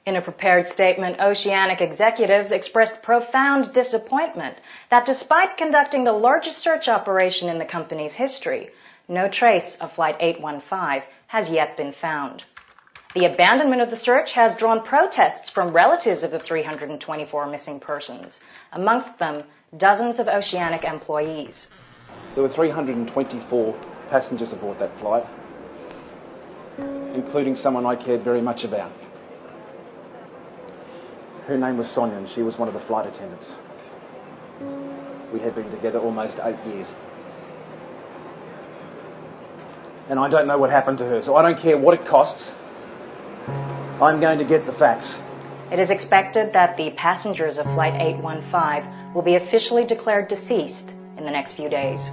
In a prepared statement, Oceanic executives expressed profound disappointment that despite conducting the largest search operation in the company's history, no trace of Flight 815 has yet been found. The abandonment of the search has drawn protests from relatives of the 324 missing persons, amongst them dozens of Oceanic employees. There were 324 passengers aboard that flight, including someone I cared very much about. Her name was Sonya, and she was one of the flight attendants. We had been together almost 8 years. And I don't know what happened to her, so I don't care what it costs. I'm going to get the facts. It is expected that the passengers of Flight 815 will be officially declared deceased in the next few days.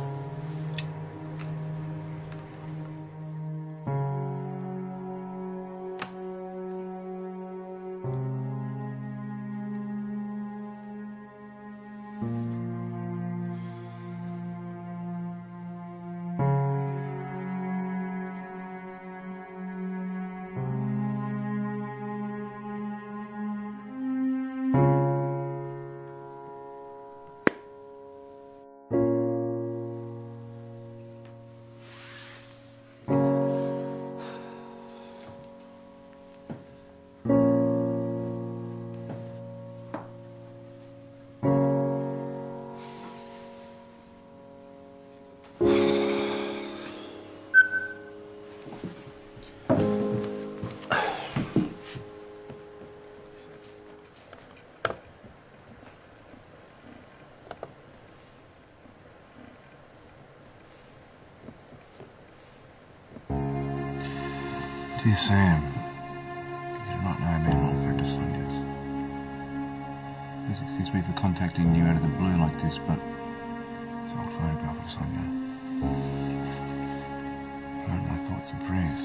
Dear Sam, you do not know me, I'm a friend of Sonya's. Please excuse me for contacting you out of the blue like this, but it's an old photograph of Sonya. I have my thoughts and prayers.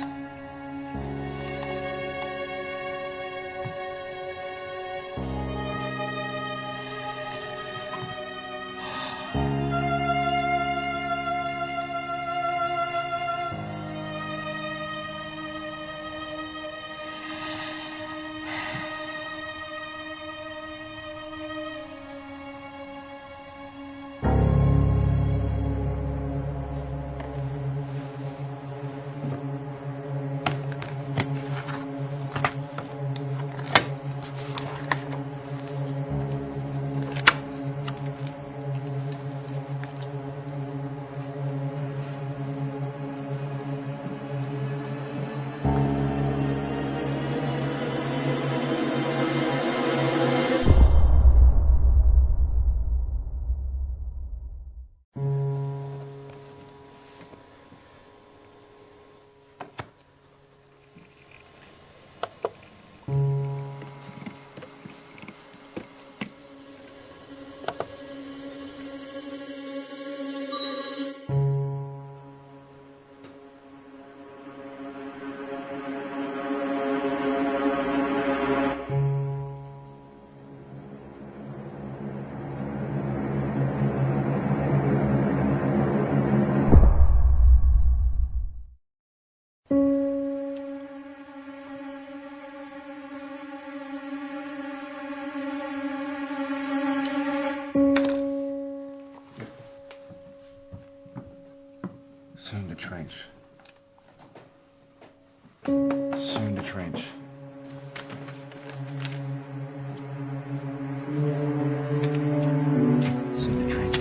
Soon to trench. Soon to trench. Soon to trench.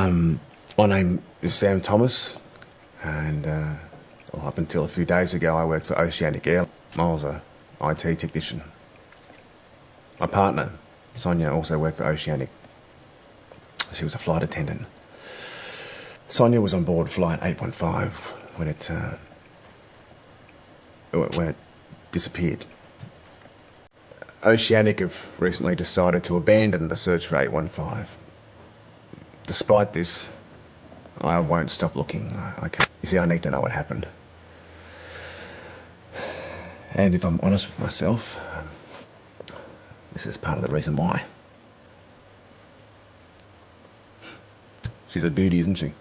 My name is Sam Thomas, and up until a few days ago I worked for Oceanic Air. I was a IT technician. My partner, Sonya, also worked for Oceanic. She was a flight attendant. Sonya was on board flight 815 when it disappeared. Oceanic have recently decided to abandon the search for 815. Despite this, I won't stop looking. I can't. You see, I need to know what happened. And if I'm honest with myself, this is part of the reason why. She's a beauty, isn't she?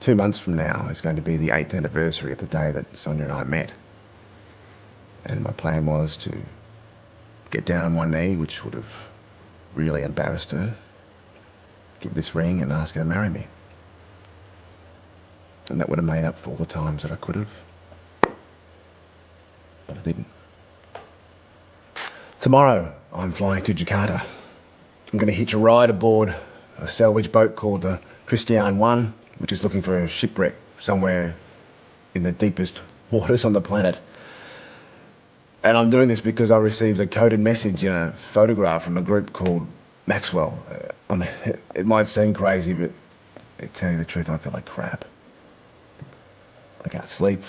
2 months from now is going to be the 8th anniversary of the day that Sonya and I met. And my plan was to get down on one knee, which would have really embarrassed her, give this ring and ask her to marry me. And that would have made up for all the times that I could have. But I didn't. Tomorrow, I'm flying to Jakarta. I'm going to hitch a ride aboard a salvage boat called the Christian 1, which is looking for a shipwreck somewhere in the deepest waters on the planet. And I'm doing this because I received a coded message in a photograph from a group called Maxwell. I mean, it might seem crazy, but to tell you the truth, I feel like crap. I can't sleep.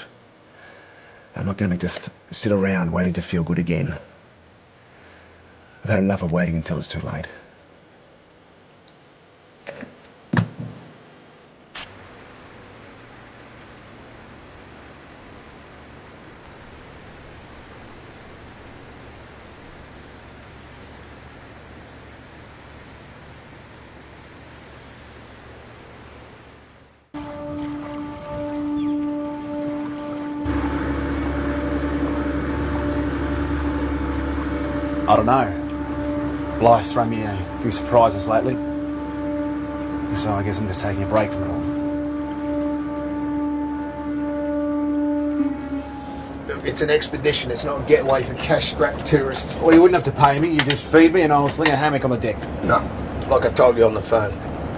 I'm not going to just sit around waiting to feel good again. I've had enough of waiting until it's too late. I don't know. Life's thrown me a few surprises lately. So I guess I'm just taking a break from it all. Look, it's an expedition. It's not a getaway for cash-strapped tourists. Well, you wouldn't have to pay me. You just feed me and I'll sling a hammock on the deck. No. Like I told you on the phone,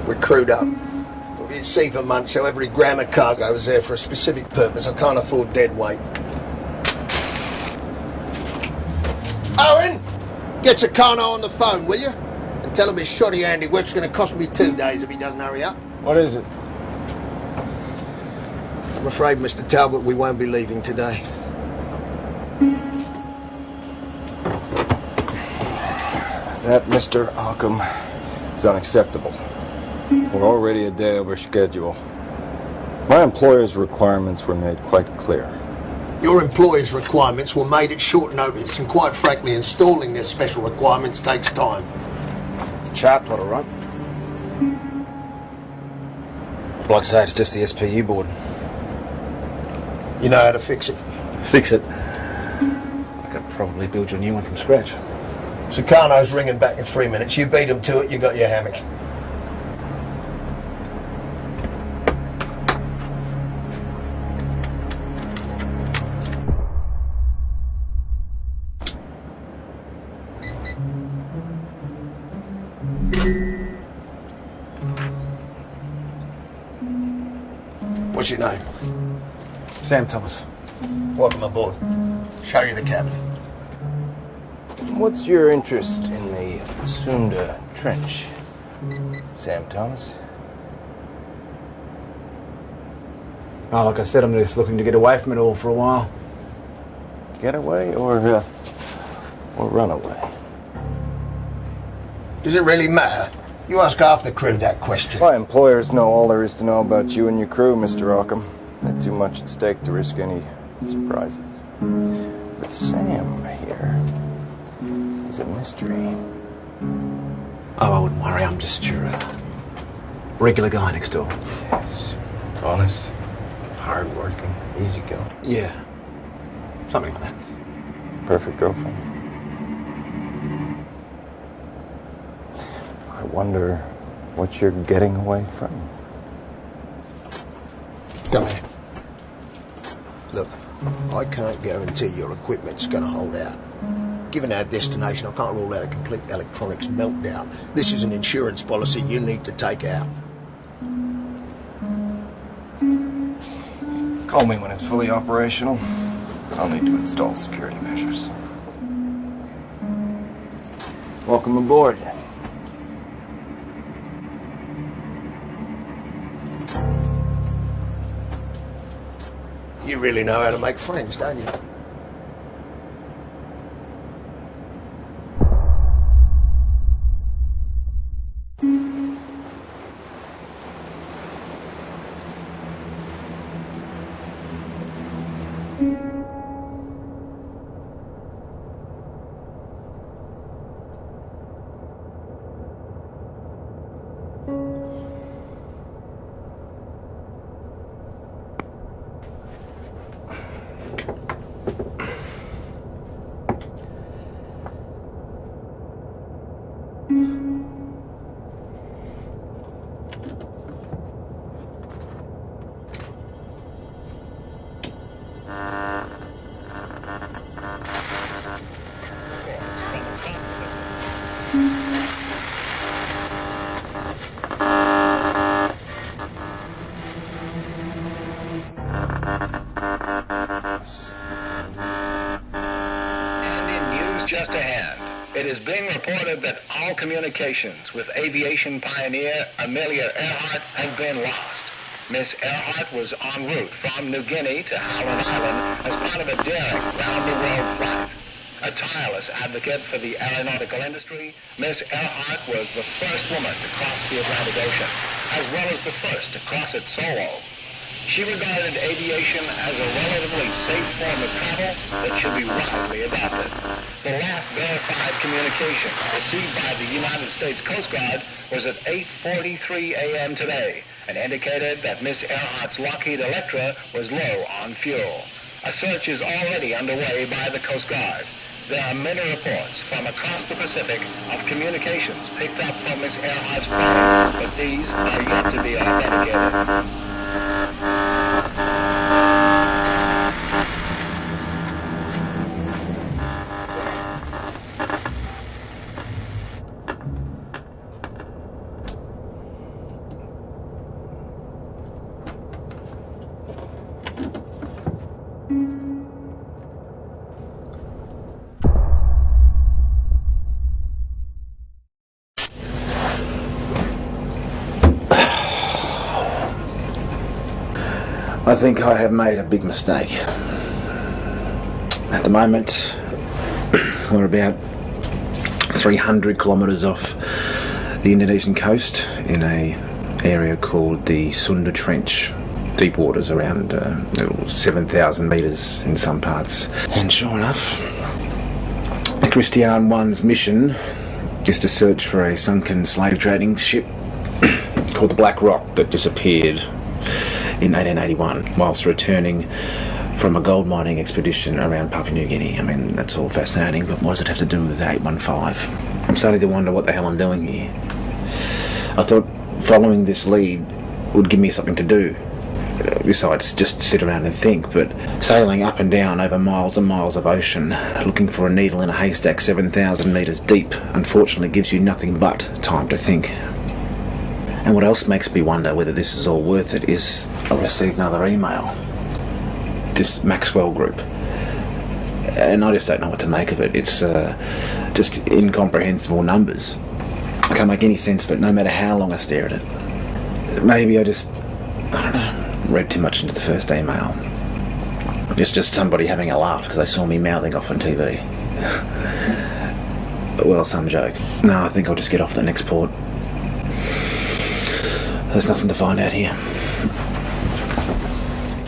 we're crewed up. We've been at sea for months, so every gram of cargo is there for a specific purpose. I can't afford dead weight. Owen! Get Takano on the phone, will you? And tell him his shoddy handiwork's going to cost me 2 days if he doesn't hurry up. What is it? I'm afraid, Mr. Talbot, we won't be leaving today. That, Mr. Occam, is unacceptable. We're already a day over schedule. My employer's requirements were made quite clear. Your employer's requirements were made at short notice, and quite frankly, installing their special requirements takes time. It's a chart plot, all right? Like I say, it's just the SPU board. You know how to fix it? Fix it? I could probably build you a new one from scratch. Sukarno's ringing back in 3 minutes. You beat him to it, you got your hammock. What's your name? Sam Thomas. Welcome aboard. Show you the cabin. What's your interest in the Sunda Trench, Sam Thomas? Oh, like I said, I'm just looking to get away from it all for a while. Get away or run away? Does it really matter? You ask half the crew that question. My employers know all there is to know about you and your crew, Mr. Occam. Not too much at stake to risk any surprises. But Sam here is a mystery. Oh, I wouldn't worry. I'm just your regular guy next door. Yes. Honest, hard-working, easygoing. Yeah. Something like that. Perfect girlfriend. I wonder what you're getting away from. Come here. Look, I can't guarantee your equipment's going to hold out. Given our destination, I can't rule out a complete electronics meltdown. This is an insurance policy you need to take out. Call me when it's fully operational. I'll need to install security measures. Welcome aboard. You really know how to make friends, don't you? Just ahead, it is being reported that all communications with aviation pioneer Amelia Earhart have been lost. Miss Earhart was en route from New Guinea to Howland Island as part of a daring round-the-world flight. A tireless advocate for the aeronautical industry, Miss Earhart was the first woman to cross the Atlantic Ocean, as well as the first to cross it solo. She regarded aviation as a relatively safe form of travel that should be widely adopted. The last verified communication received by the United States Coast Guard was at 8:43 a.m. today and indicated that Miss Earhart's Lockheed Electra was low on fuel. A search is already underway by the Coast Guard. There are many reports from across the Pacific of communications picked up from Miss Earhart's plane, but these are yet to be authenticated. I think I have made a big mistake. At the moment, we're about 300 kilometres off the Indonesian coast in a area called the Sunda Trench. Deep waters, around 7,000 metres in some parts. And sure enough, Christian 1's mission is to search for a sunken slave trading ship called the Black Rock that disappeared in 1881 whilst returning from a gold mining expedition around Papua New Guinea. I mean, that's all fascinating, but what does it have to do with 815? I'm starting to wonder what the hell I'm doing here. I thought following this lead would give me something to do besides just sit around and think, but sailing up and down over miles and miles of ocean looking for a needle in a haystack 7,000 metres deep unfortunately gives you nothing but time to think. And what else makes me wonder whether this is all worth it is I received another email. This Maxwell group. And I just don't know what to make of it. It's just incomprehensible numbers. I can't make any sense of it no matter how long I stare at it. Maybe I don't know, read too much into the first email. It's just somebody having a laugh because they saw me mouthing off on TV. Well, some joke. No, I think I'll just get off the next port. There's nothing to find out here.